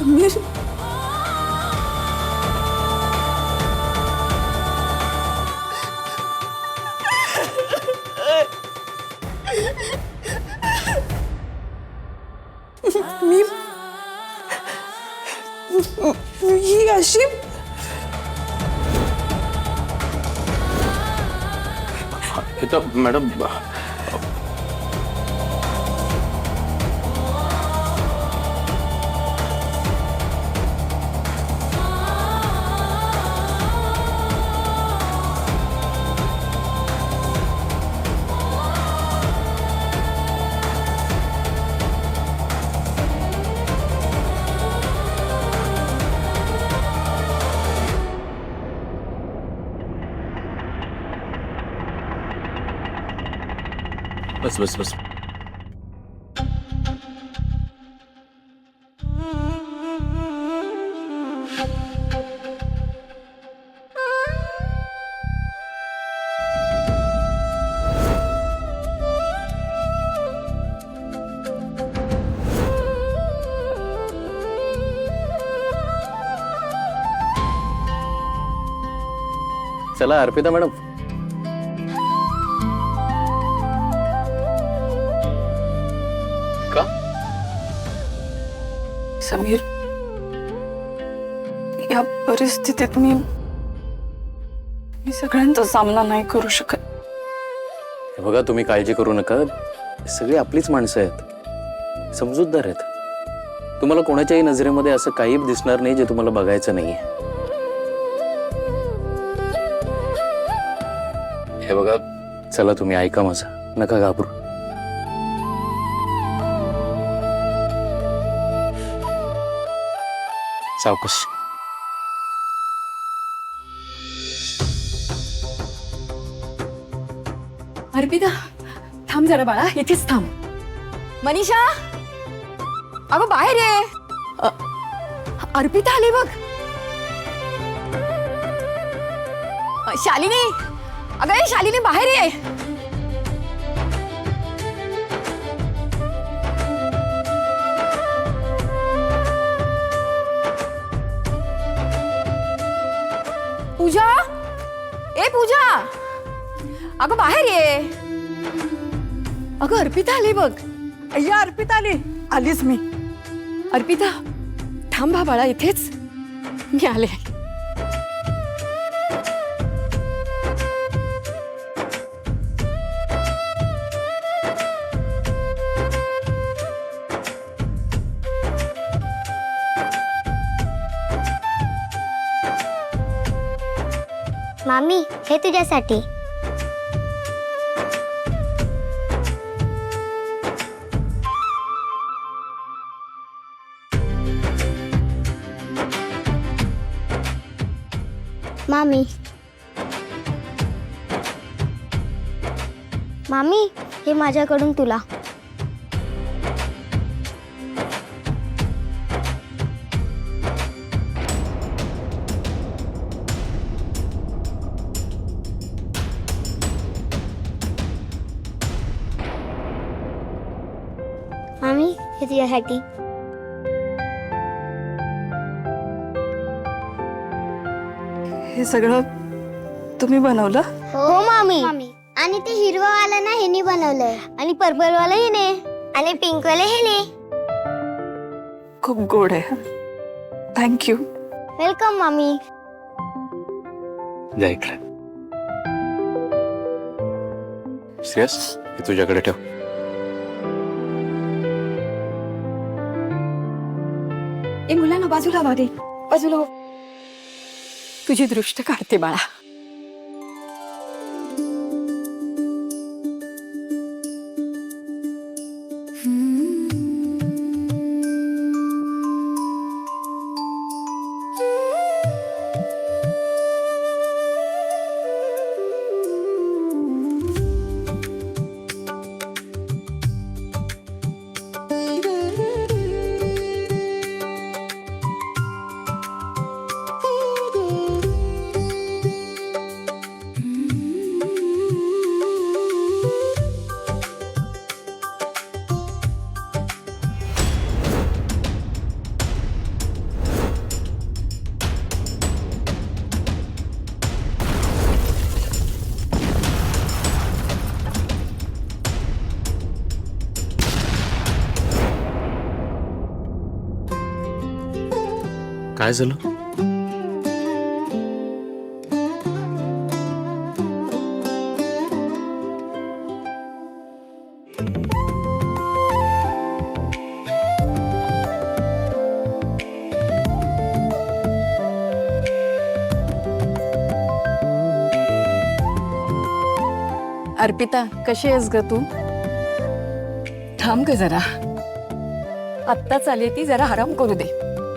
समीर मी ही अशी हे तर मॅडम बस बस बस चला अर्पिता मॅडम का समीर या परिस्थितीत मी सगळ्यांचा सामना नाही करू शकत. हे बघा तुम्ही काळजी करू नका सगळी आपलीच माणसं आहेत समजूतदार आहेत तुम्हाला कोणाच्याही नजरेमध्ये असं काही दिसणार नाही जे तुम्हाला बघायचं नाहीये. हे बघा चला तुम्ही ऐका माझं नका घाबरू. सावकाश अर्पिता थांब जरा बाळा इथेच थांब. मनीषा अगं बाहेर ये. अर्पिता आली बघ. शालिनी अगं ये शालिनी बाहेर ये. पूजा ए पूजा अगं बाहेर ये. अगं अर्पिता आली बघ. अय्या अर्पिता आलीच मी. अर्पिता थांबा बाळा इथेच मी आले. मामी हे तुझ्यासाठी. मामी मामी हे माझ्याकडून तुला. मामी हे तुझ्यासाठी. हे सगळं तुम्ही बनवलं? हो मामी. आणि ते हिरवावाला ना हेनी बनवलंय आणि पर्पलवाला हिने आणि पिंकवाला हेने. खूप गोड आहे. थँक्यू. वेलकम मामी. जा इकडे श्रेयस हे तुझ्याकडे ठेव. ए मुलांना बाजूला वागे बाजूला हो. तुझी दृष्ट काढते बाळा. काय झालं? अर्पिता कशी आहेस ग तू? थांब ग जरा. आत्ताच आली ती, जरा आराम करू दे,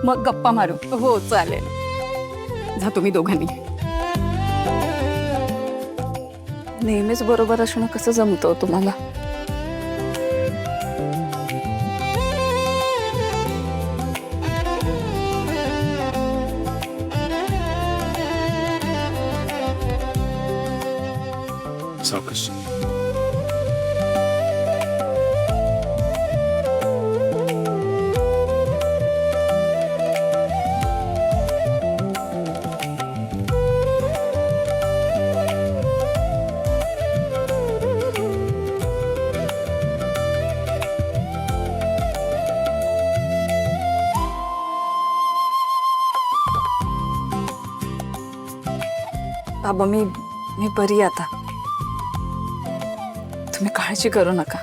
मग गप्पा मारू. हो चालेल. जा तुम्ही दोघांनी. नेहमीच बरोबर असणं कसं जमतं तुम्हाला? सावकाश. बाबा मी बरी आहे आता. तुम्ही काळजी करू नका.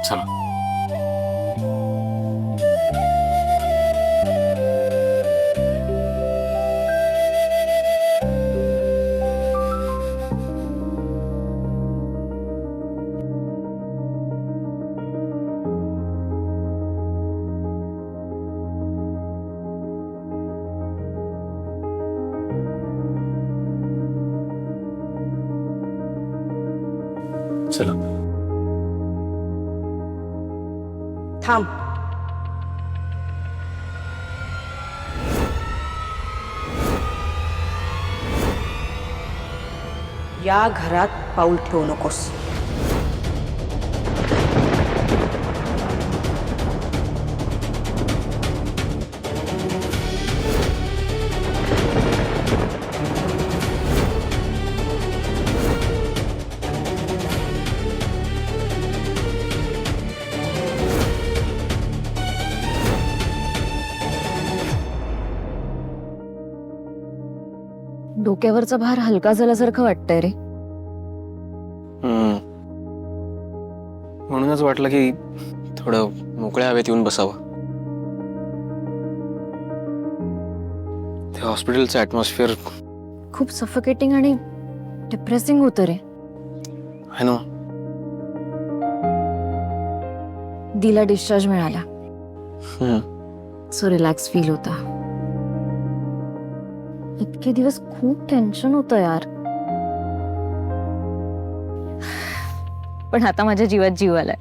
चला. चला. थांब. या घरात पाऊल ठेवू नकोस. डोक्यावरचा भार हलका झाल्यासारखं वाटतंय रे. म्हणूनच वाटलं की थोडं मोकळ्या हवेत येऊन बसावं. ते हॉस्पिटलचं ॲटमॉस्फिअर खूप सफोकेटिंग आणि डिप्रेसिंग होतं रे. आहे ना. दिला डिस्चार्ज मिळाला, सो रिलॅक्स फील होता. इतके दिवस खूप टेन्शन होतं यार, पण आता माझ्या जीवात जीव आलाय.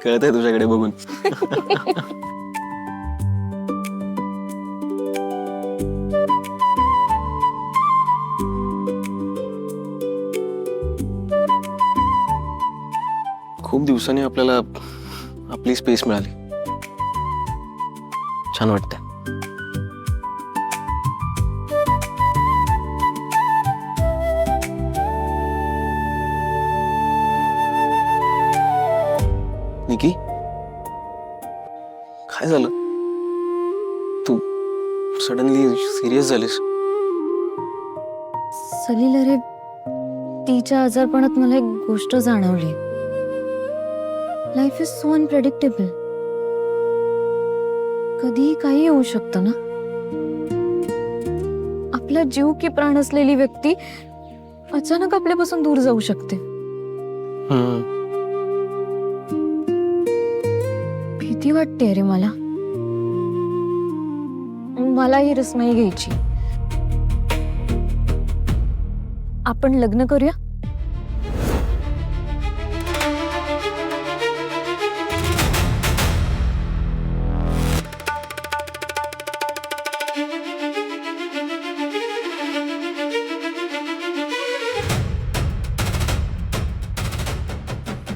कळतंय तुझ्याकडे बघून. खूप दिवसांनी आपल्याला आपली स्पेस मिळाली. छान वाटतंय. निकी, काय झालं? तू सडनली सिरियस झालीस. सलील अरे, तिच्या आजारपणात मला एक गोष्ट जाणवली. Life is so unpredictable. कधीही काही होऊ शकतं ना. आपला जीव की प्राण असलेली व्यक्ती अचानक आपल्यापासून दूर जाऊ शकते. भीती वाटते रे मला. मला ही रसमई घ्यायची. आपण लग्न करूया.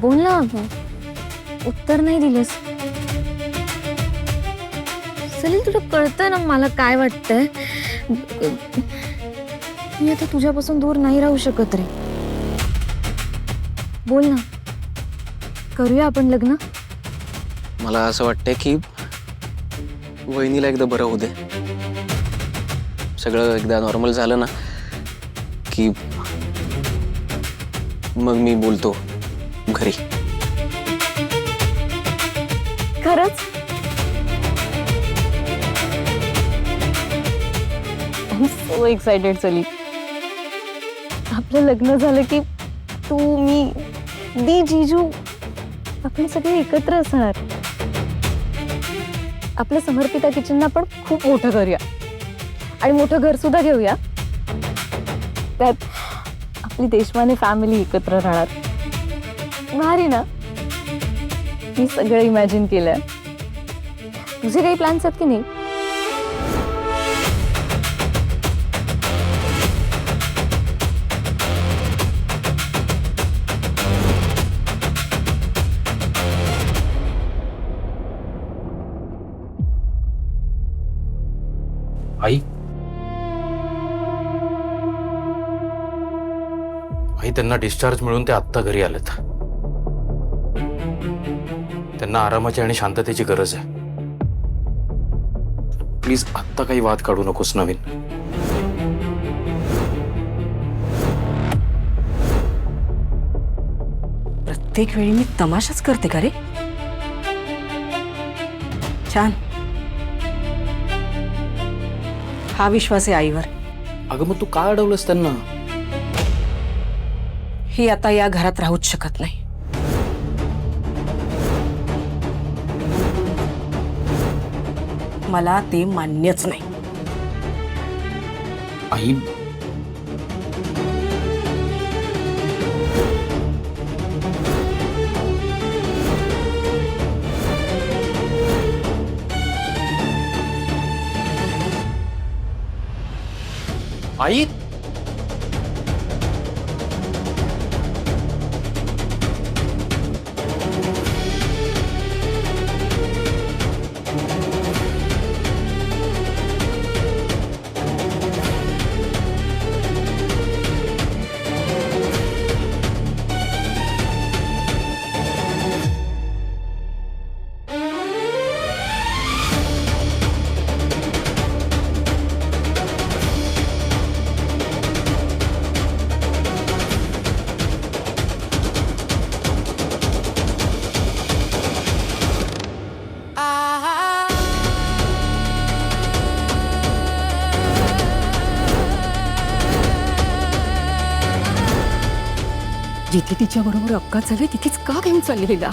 बोल ना, उत्तर नाही दिलंस. सलील, तुला कळतंय ना मला काय वाटतंय. मी आता तुझ्यापासून दूर नाही राहू शकत रे. बोल ना, करूया आपण लग्न. मला असं वाटतंय की वहिनीला एकदा बरं होऊ दे. सगळं एकदा नॉर्मल झालं ना की मग मी बोलतो घरी. खरंच आय एम सो एक्साइटेड. सली, आपलं लग्न झालं की तू, मी, दी, जीजू आपण सगळे एकत्र असणार. आपलं समर्पिता किचनला पण खूप मोठं करूया आणि मोठं घर सुद्धा घेऊया. त्यात आपली देशमाने फॅमिली एकत्र राहणार. भारी ना. मी सगळं इमॅजिन केलंय. तुझे काही प्लॅन्स आहेत की नाही? आई आई त्यांना डिस्चार्ज मिळून ते आत्ता घरी आलेत. त्यांना आरामाची आणि शांततेची गरज आहे. प्लीज आत्ता काही वाद काढू नकोस नवीन. प्रत्येक वेळी मी तमाशाच करते का रे? छान. हा विश्वास आहे आईवर. अगं मग तू का अडवलंस त्यांना? ही आता या घरात राहूच शकत नाही. मला ते मान्यच नाही. आई आई जिथे तिच्या बरोबर अपघात झाले तिथेच का घेऊन चाललेला?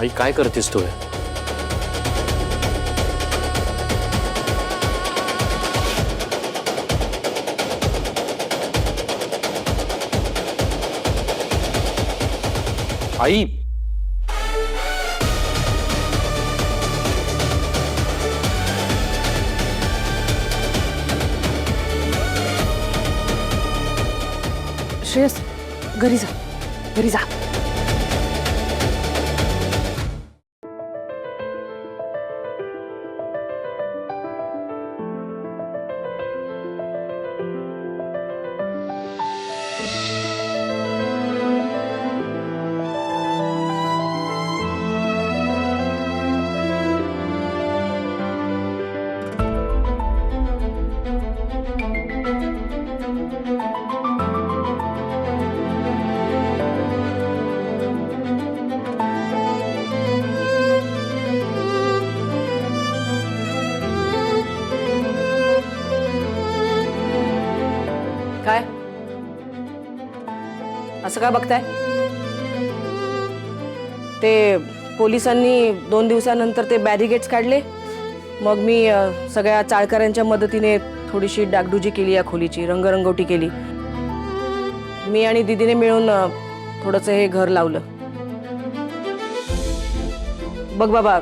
आई काय करतेस तू? आई श्रेयस, घरी जा, घरी जा. काय असं काय बघताय? ते पोलिसांनी 2 दिवसानंतर ते बॅरिगेट्स काढले. मग मी सगळ्या चाळकऱ्यांच्या मदतीने थोडीशी डागडुजी केली या खोलीची, रंगरंगोटी केली. मी आणि दीदीने मिळून थोडंसं हे घर लावलं. बघ बाबा,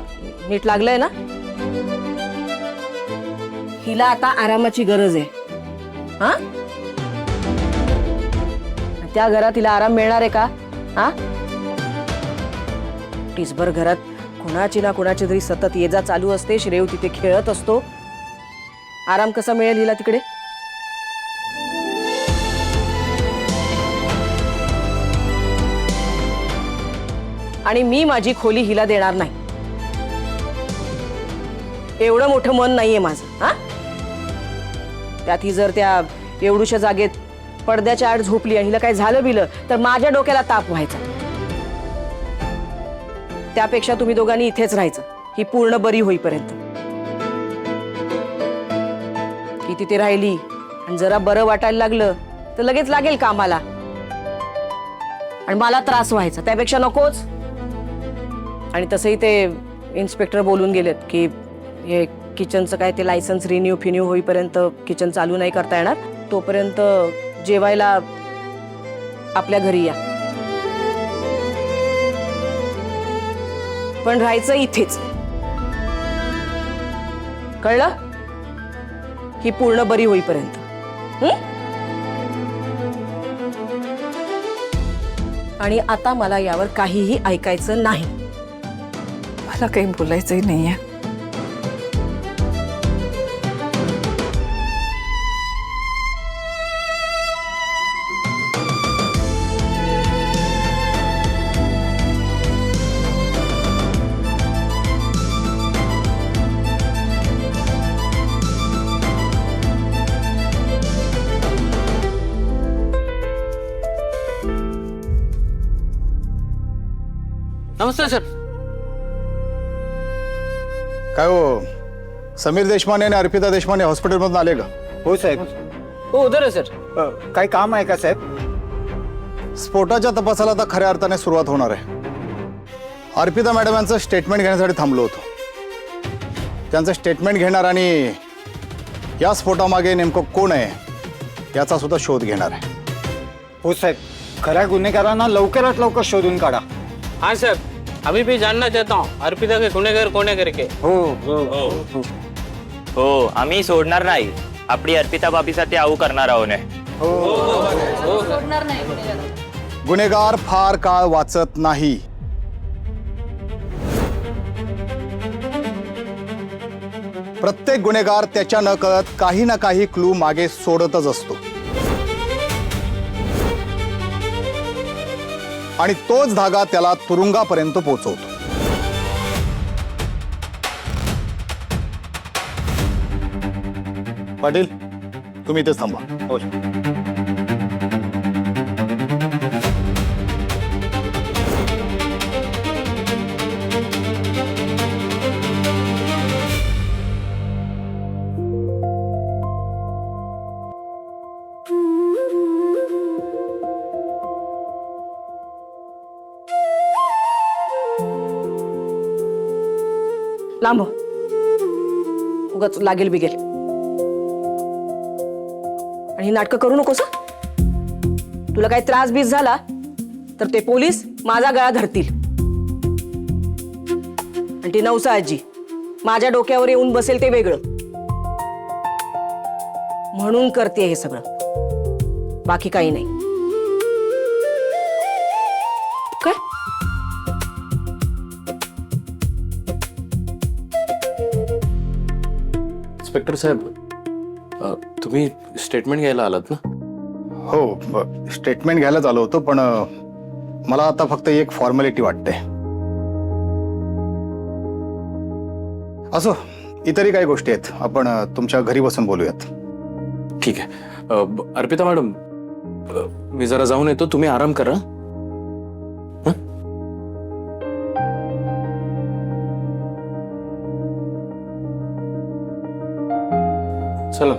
नीट लागलंय ना? हिला आता आरामाची गरज आहे. हा, त्या घरात तिला आराम मिळणार आहे का? हा, टीसभर घरात कुणाची ना कुणाची तरी सतत ये जा चालू असते. श्रेयू तिथे खेळत असतो. आराम कसा मिळेल हिला तिकडे? आणि मी माझी खोली हिला देणार नाही. एवढं मोठं मन नाहीये माझं. हा, त्यात ही जर त्या एवढूशा जागेत पडद्याच्या आड झोपली आणि हिला काय झालं बिलं तर माझ्या डोक्याला ताप व्हायचा. त्यापेक्षा तुम्ही दोघांनी इथेच राहायचं, ही पूर्ण बरी होईपर्यंत. की तिथे राहिली आणि जरा बरं वाटायला लागलं तर लगेच लागेल कामाला आणि मला त्रास व्हायचा. त्यापेक्षा नकोच. आणि तसंही ते इन्स्पेक्टर बोलून गेलेत की हे किचनचं काय ते लायसन्स रिन्यू होईपर्यंत किचन चालू नाही करता येणार. तोपर्यंत जेवायला आपल्या घरी या, पण राहायचं इथेच. कळलं? ही पूर्ण बरी होईपर्यंत. आणि आता मला यावर काहीही ऐकायचं नाही. मला काही बोलायचंही नाहीये. नमस्ते सर. काय हो, समीर देशमाने आणि अर्पिता देशमाने हॉस्पिटलमधून आले का? हो साहेब. हो उधर आहे सर. काही काम आहे का साहेब? स्फोटाच्या तपासाला आता खऱ्या अर्थाने सुरुवात होणार आहे. अर्पिता मॅडम यांचं स्टेटमेंट घेण्यासाठी थांबलो होतो. त्यांचं स्टेटमेंट घेणार आणि या स्फोटामागे नेमकं कोण आहे याचा सुद्धा शोध घेणार आहे. हो साहेब, खऱ्या गुन्हेगारांना लवकरात लवकर शोधून काढा. हाँ सर, अभी भी जानना चाहता हूँ अर्पिता के गुनेगार कोण आहे करके. हो आम्ही सोडणार नाही. आपली अर्पिता बाबीसाठी आऊ करणार आहोत. गुन्हेगार फार काळ वाचत नाही. प्रत्येक गुन्हेगार त्याच्या नकळत काही ना काही क्लू मागे सोडतच असतो आणि तोच धागा त्याला तुरुंगापर्यंत पोहोचवतो. पाटील, तुम्ही इथेच थांबा. हो. लांब उगाच लागेल बिगेल. आणि ही नाटकं करू नकोस. तुला काही त्रास बीस झाला तर ते पोलीस माझा गळा धरतील. आणि ती नवसा आजी माझ्या डोक्यावर येऊन बसेल ते वेगळं. म्हणून करते हे सगळं, बाकी काही नाही. काय इन्स्पेक्टर साहेब, तुम्ही स्टेटमेंट घ्यायला आलात ना? हो, स्टेटमेंट घ्यायलाच आलो होतो, पण मला आता फक्त एक फॉर्मॅलिटी वाटते. असो, इतरही काही गोष्टी आहेत. आपण तुमच्या घरी बसून बोलूयात. ठीक आहे. अर्पिता मॅडम, मी जरा जाऊन येतो. तुम्ही आराम करा. चला.